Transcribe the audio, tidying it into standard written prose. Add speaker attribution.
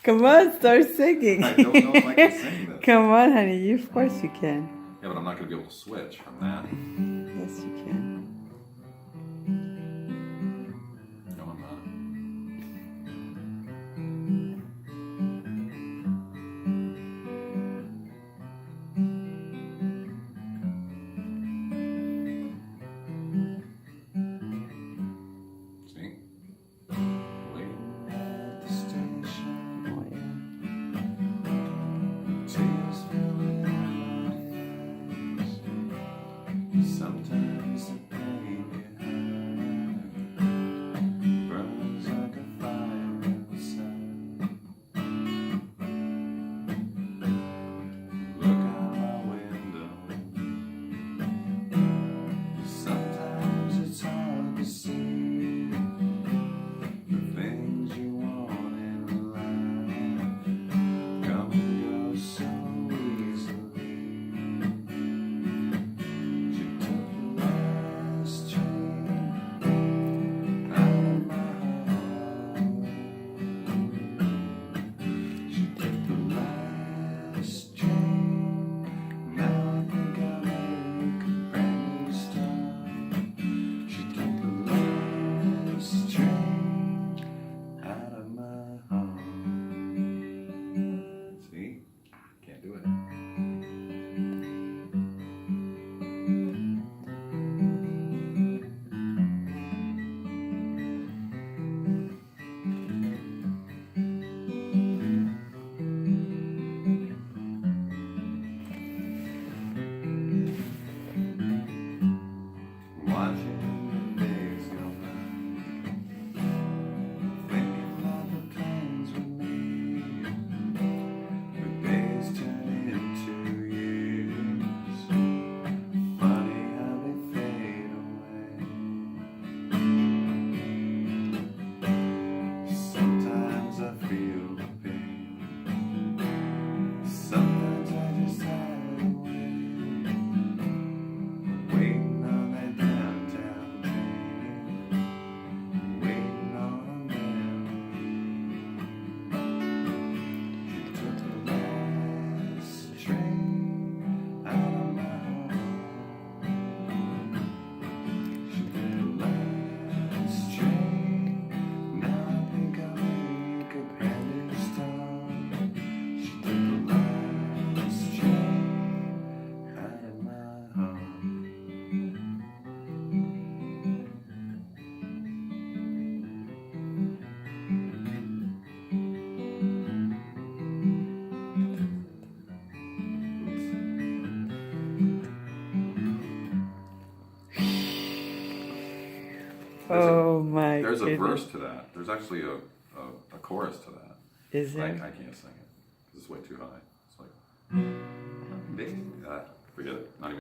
Speaker 1: Come on, start singing.
Speaker 2: I don't know if I can sing this.
Speaker 1: Come on, honey. Of course you can.
Speaker 2: Yeah, but I'm not going to be able to switch from that.
Speaker 1: Yes, you can.
Speaker 2: No, I'm not. See? Waiting at the station.
Speaker 1: Oh, yeah.
Speaker 2: Tears filling my eyes. Sometimes the pain behind burns like a fire inside. Look out my window. Sometimes it's hard to see the things you want in life come and go so easily. She took the last train out of my heart. She took the last train. Now I think I'll make a brand new start. She took the last train out of my heart. See? Can't do it. Watching the days go by, thinking about the plans we made. The days turn into years. Funny how they fade away. Sometimes I feel the pain. Sometimes I just hide away. Waiting on that downtown train, waiting on a memory. She took the last train out of my heart. She took the last train. Now I think I'll make a brand new start. She took the last train out of my heart.
Speaker 1: Oh, my
Speaker 2: There's a
Speaker 1: goodness.
Speaker 2: verse to that. There's actually a chorus to that.
Speaker 1: Is
Speaker 2: I
Speaker 1: there?
Speaker 2: can't sing it. This is way too high. It's like, forget it. Not even.